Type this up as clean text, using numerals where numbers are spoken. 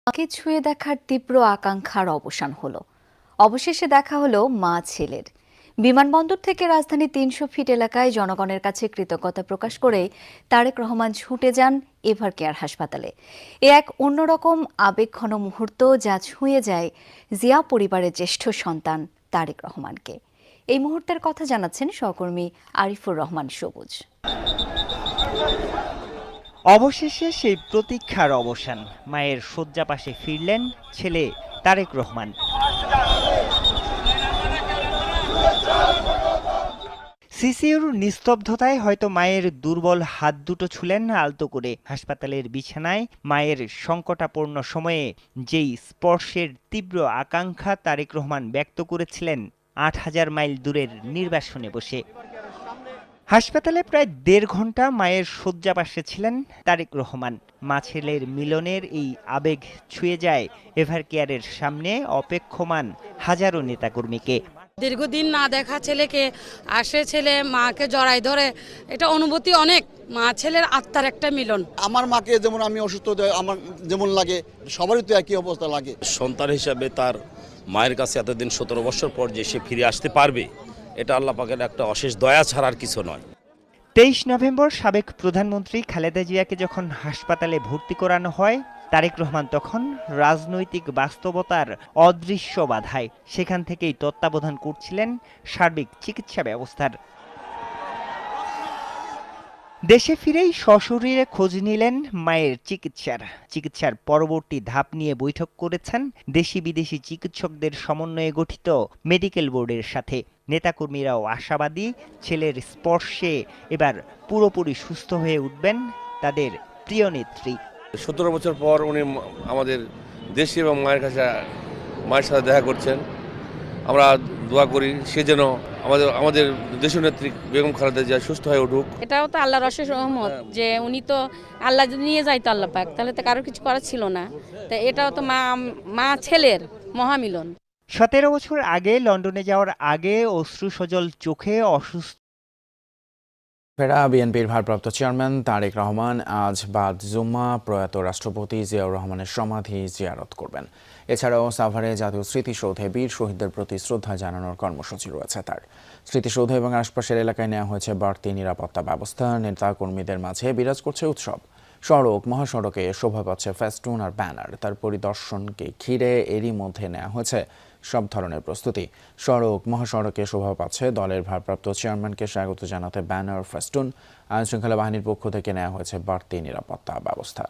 মাকে ছুঁয়ে দেখার তীব্র আকাঙ্ক্ষার অবসান হলো। অবশেষে দেখা হলো মা ছেলের। বিমানবন্দর থেকে রাজধানী ৩০০ ফিট এলাকায় জনগণের কাছে কৃতজ্ঞতা প্রকাশ করে তারেক রহমান ছুটে যান এভার কেয়ার হাসপাতালে। এ এক অন্যরকম আবেগঘন মুহূর্ত, যা ছুঁয়ে যায় জিয়া পরিবারের জ্যেষ্ঠ সন্তান তারেক রহমানকে। এই মুহূর্তের কথা জানাচ্ছেন সহকর্মী আরিফুর রহমান সবুজ। অবশেষে সেই প্রতীক্ষার অবসান। মায়ের শয্যা পাশে ফিরলেন ছেলে তারেক রহমান। সিসিউর নিস্তব্ধতায় হয়তো মায়ের দুর্বল হাত দুটো ছুলেন আলতো করে। হাসপাতালের বিছানায় মায়ের সংকটাপন্ন সময়ে যেই স্পর্শের তীব্র আকাঙ্ক্ষা তারেক রহমান ব্যক্ত করেছিলেন ৮,০০০ মাইল দূরের নির্বাসনে বসে। হাসপাতালে প্রায় ১.৫ ঘন্টা মায়ের শয্যা পাশে ছিলেন তারেক রহমান। মা ছেলের মিলনের এই আবেগ ছুঁয়ে যায় এভার কেয়ারের সামনে অপেক্ষমান হাজারো নেতাকর্মীকে। দীর্ঘদিন না দেখা ছেলেকে আসে, ছেলে মাকে জড়াই ধরে, এটা অনুভূতি অনেক। মা ছেলের আত্মার একটা মিলন। আমার মাকে যেমন আমি অসুস্থ আমার যেমন লাগে, সবারই তো একই অবস্থা লাগে। সন্তান হিসাবে তার মায়ের কাছে এতদিন ১৭ বছর পর যে সে ফিরে আসতে পারবে, এটা আল্লাহ পাকের একটা অশেষ দয়া ছাড়ার কিছু নয়। ২৩ নভেম্বর সাবেক প্রধানমন্ত্রী খালেদা জিয়াকে যখন হাসপাতালে ভর্তি করানো হয়, তারেক রহমান তখন রাজনৈতিক বাস্তবতার অদৃশ্য বাধায় সেখান থেকেই তত্ত্বাবধান করছিলেন সার্বিক চিকিৎসা ব্যবস্থার। দেশে ফিরেই সশরীরে খোঁজ নিলেন মায়ের চিকিৎসার পরবর্তী ধাপ নিয়ে বৈঠক করেছেন দেশি বিদেশি চিকিৎসকদের সমন্বয়ে গঠিত মেডিকেল বোর্ডের সাথে। নেতাকর্মীরাও আশাবাদী ছেলের স্পর্শে এবার পুরোপুরি সুস্থ হয়ে উঠবেন তাদের প্রিয় নেত্রী। ১৭ বছর পর উনি আমাদের দেশে এবং মায়ের সাথে দেখা করছেন। আমরা দোয়া করি সে যেন আমাদের দেশীয় নেত্রী বেগম খালেদা জিয়া সুস্থ হয়ে উঠুক। এটাও তো আল্লাহর অশেষ রহমত যে উনি তো আল্লাহ যদি নিয়ে যাইতো আল্লাহ পাক, তাহলে তো কারো কিছু করার ছিল না। তো এটাও তো মা ছেলের মহামিলন। ১৭ বছর আগে লন্ডনে যাওয়ার আগে অশ্রু সজল চোখে অসুস্থ ফেরা বিএনপির ভারপ্রাপ্ত চেয়ারম্যান তারেক রহমান আজ বাদ জুম্মা প্রয়াত রাষ্ট্রপতি জিয়াউর রহমানের সমাধি জিয়ারত করবেন। এছাড়াও সাভারে জাতীয় স্মৃতিসৌধে বীর শহীদদের প্রতি শ্রদ্ধা জানানোর কর্মসূচি রয়েছে তার। স্মৃতিসৌধ এবং আশপাশের এলাকায় নেওয়া হয়েছে বাড়তি নিরাপত্তা ব্যবস্থা। নেতা কর্মীদের মাঝে বিরাজ করছে উৎসব। সড়ক মহাসড়কে শোভা পাচ্ছে ফেস্টুন আর ব্যানার। তার পরিদর্শনকে ঘিরে এরই মধ্যে নেওয়া হয়েছে সব ধরনের প্রস্তুতি। সড়ক মহাসড়কে শোভা পাচ্ছে দলের ভারপ্রাপ্ত চেয়ারম্যানকে স্বাগত জানাতে ব্যানার, ফেস্টুন। আইনশৃঙ্খলা বাহিনীর পক্ষ থেকে নেওয়া হয়েছে বাড়তি নিরাপত্তা ব্যবস্থা।